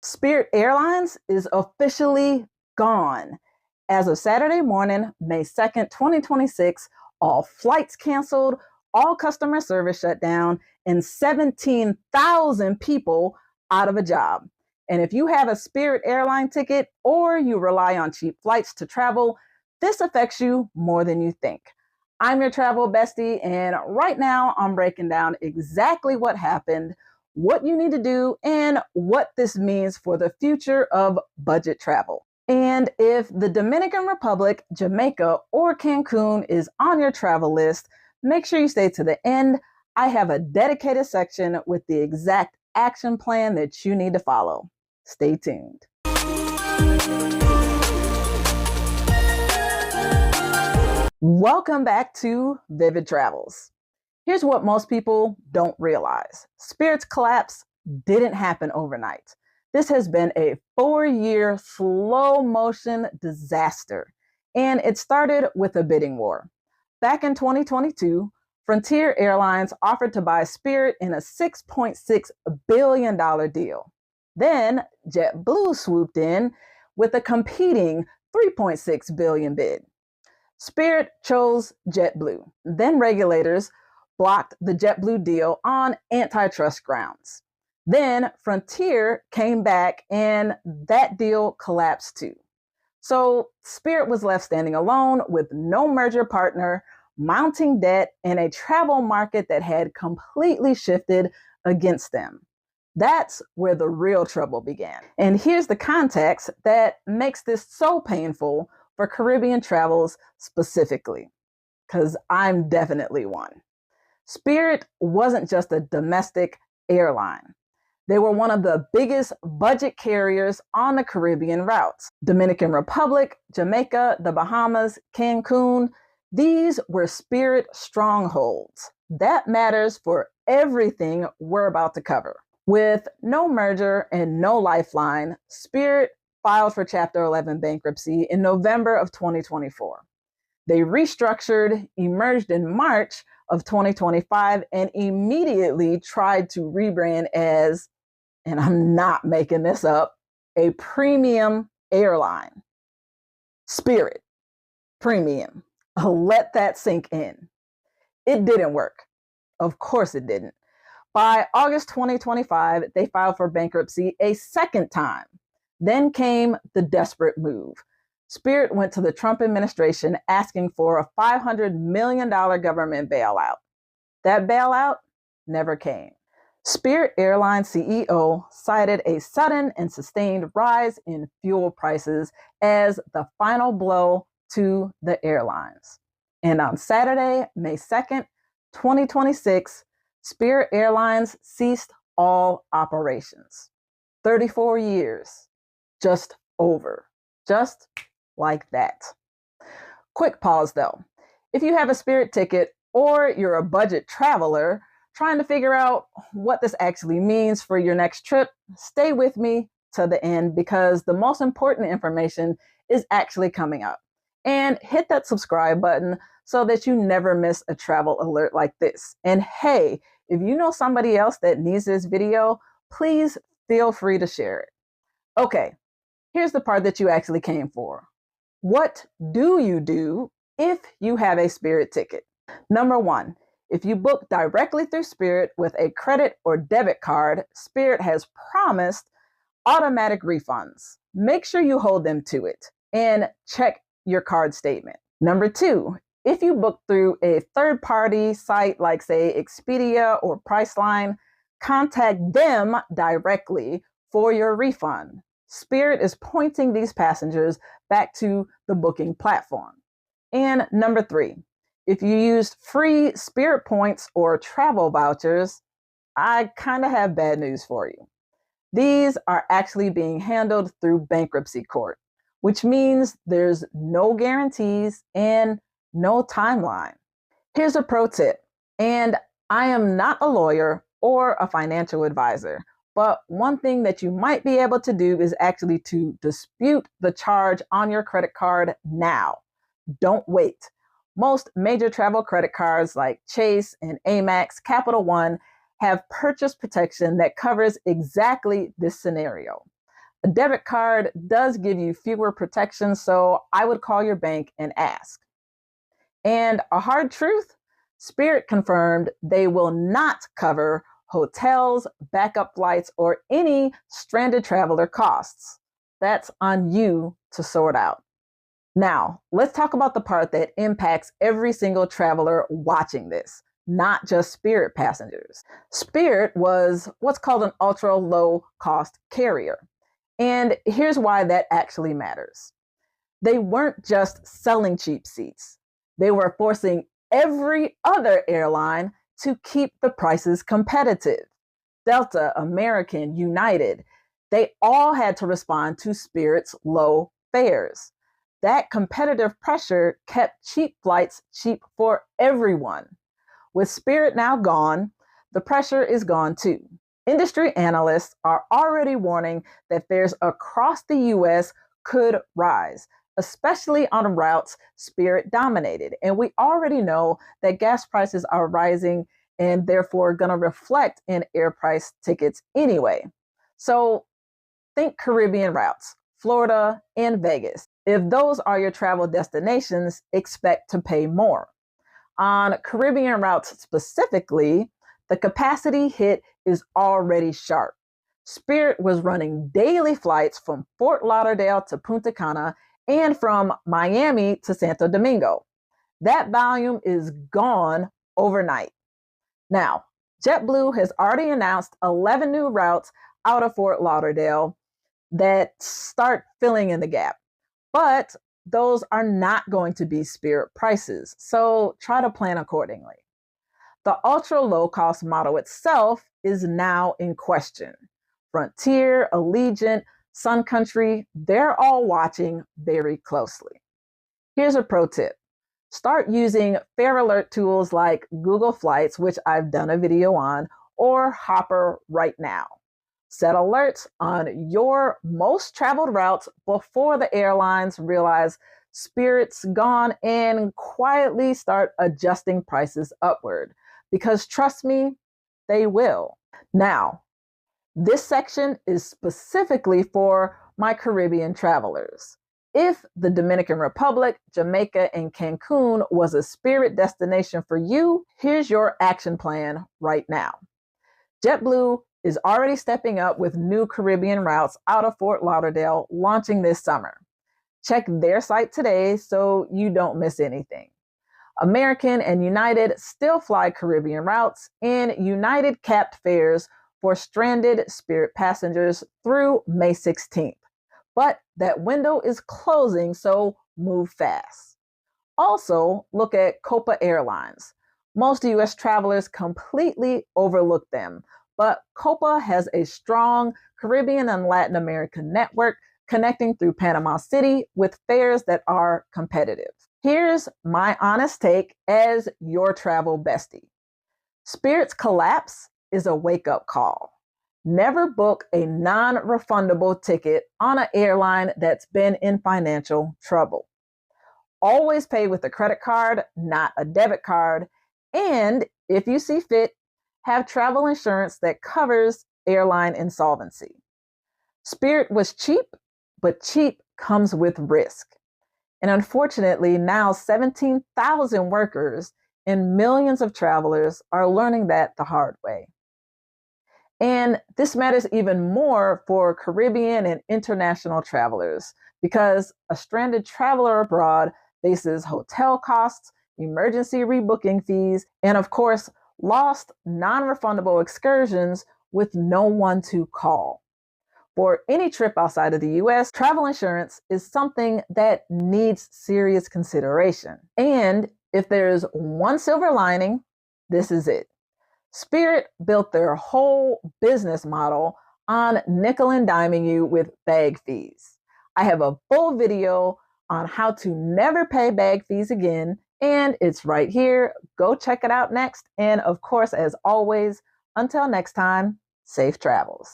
Spirit Airlines is officially gone. As of Saturday morning, May 2nd, 2026, all flights canceled, all customer service shut down, and 17,000 people out of a job. And if you have a Spirit airline ticket or you rely on cheap flights to travel, this affects you more than you think. I'm your travel bestie, and right now I'm breaking down exactly what happened, what you need to do, and what this means for the future of budget travel. And if the Dominican Republic, Jamaica, or Cancun is on your travel list, make sure you stay to the end. I have a dedicated section with the exact action plan that you need to follow. Stay tuned. Welcome back to Vivid Travels. Here's what most people don't realize. Spirit's collapse didn't happen overnight. This has been a 4-year slow motion disaster, and it started with a bidding war. Back in 2022, Frontier Airlines offered to buy Spirit in a $6.6 billion deal. Then JetBlue swooped in with a competing $3.6 billion bid. Spirit chose JetBlue. Then regulators blocked the JetBlue deal on antitrust grounds. Then Frontier came back and that deal collapsed too. So Spirit was left standing alone with no merger partner, mounting debt, and a travel market that had completely shifted against them. That's where the real trouble began. And here's the context that makes this so painful for Caribbean travels specifically, because I'm definitely one. Spirit wasn't just a domestic airline. They were one of the biggest budget carriers on the Caribbean routes. Dominican Republic, Jamaica, the Bahamas, Cancun, these were Spirit strongholds. That matters for everything we're about to cover. With no merger and no lifeline, Spirit filed for Chapter 11 bankruptcy in November of 2024. They restructured, emerged in March of 2025, and immediately tried to rebrand as, and I'm not making this up, a premium airline. Spirit Premium. Let that sink in. It didn't work. Of course it didn't. By August 2025, they filed for bankruptcy a second time. Then came the desperate move. Spirit went to the Trump administration asking for a $500 million government bailout. That bailout never came. Spirit Airlines CEO cited a sudden and sustained rise in fuel prices as the final blow to the airlines. And on Saturday, May 2nd, 2026, Spirit Airlines ceased all operations. 34 years, just over, just like that. Quick pause though. If you have a Spirit ticket or you're a budget traveler trying to figure out what this actually means for your next trip, stay with me to the end because the most important information is actually coming up. And hit that subscribe button so that you never miss a travel alert like this. And hey, if you know somebody else that needs this video, please feel free to share it. Okay, here's the part that you actually came for. What do you do if you have a Spirit ticket? Number one, if you book directly through Spirit with a credit or debit card, Spirit has promised automatic refunds. Make sure you hold them to it and check your card statement. Number two, if you book through a third-party site like, say, Expedia or Priceline, contact them directly for your refund. Spirit is pointing these passengers back to the booking platform. And number three, if you used free Spirit points or travel vouchers, I kind of have bad news for you. These are actually being handled through bankruptcy court, which means there's no guarantees and no timeline. Here's a pro tip, and I am not a lawyer or a financial advisor, but one thing that you might be able to do is actually to dispute the charge on your credit card now. Don't wait. Most major travel credit cards like Chase and Amex, Capital One have purchase protection that covers exactly this scenario. A debit card does give you fewer protections, so I would call your bank and ask. And a hard truth, Spirit confirmed they will not cover hotels, backup flights, or any stranded traveler costs. That's on you to sort out. Now, let's talk about the part that impacts every single traveler watching this, not just Spirit passengers. Spirit was what's called an ultra low cost carrier. And here's why that actually matters. They weren't just selling cheap seats. They were forcing every other airline to keep the prices competitive. Delta, American, United, they all had to respond to Spirit's low fares. That competitive pressure kept cheap flights cheap for everyone. With Spirit now gone, the pressure is gone too. Industry analysts are already warning that fares across the US could rise, especially on routes Spirit dominated. And we already know that gas prices are rising and therefore going to reflect in air price tickets anyway. So think Caribbean routes, Florida and Vegas. If those are your travel destinations, expect to pay more. On Caribbean routes specifically, the capacity hit is already sharp. Spirit was running daily flights from Fort Lauderdale to Punta Cana and from Miami to Santo Domingo. That volume is gone overnight. Now, JetBlue has already announced 11 new routes out of Fort Lauderdale that start filling in the gap. But those are not going to be Spirit prices, so try to plan accordingly. The ultra low cost model itself is now in question. Frontier, Allegiant, Sun Country, they're all watching very closely. Here's a pro tip. Start using fare alert tools like Google Flights, which I've done a video on, or Hopper right now. Set alerts on your most traveled routes before the airlines realize Spirit's gone and quietly start adjusting prices upward. Because trust me, they will. Now, this section is specifically for my Caribbean travelers. If the Dominican Republic, Jamaica, and Cancun was a Spirit destination for you, here's your action plan right now. JetBlue is already stepping up with new Caribbean routes out of Fort Lauderdale launching this summer. Check their site today so you don't miss anything. American and United still fly Caribbean routes, and United capped fares for stranded Spirit passengers through May 16th. But that window is closing, so move fast. Also, look at Copa Airlines. Most US travelers completely overlook them, but Copa has a strong Caribbean and Latin American network connecting through Panama City with fares that are competitive. Here's my honest take as your travel bestie. Spirit's collapse is a wake-up call. Never book a non-refundable ticket on an airline that's been in financial trouble. Always pay with a credit card, not a debit card. And if you see fit, have travel insurance that covers airline insolvency. Spirit was cheap, but cheap comes with risk. And unfortunately, now 17,000 workers and millions of travelers are learning that the hard way. And this matters even more for Caribbean and international travelers because a stranded traveler abroad faces hotel costs, emergency rebooking fees, and of course, lost non-refundable excursions with no one to call. For any trip outside of the US, travel insurance is something that needs serious consideration. And if there's one silver lining, this is it. Spirit built their whole business model on nickel and diming you with bag fees. I have a full video on how to never pay bag fees again, and it's right here. Go check it out next. And of course, as always, until next time, safe travels.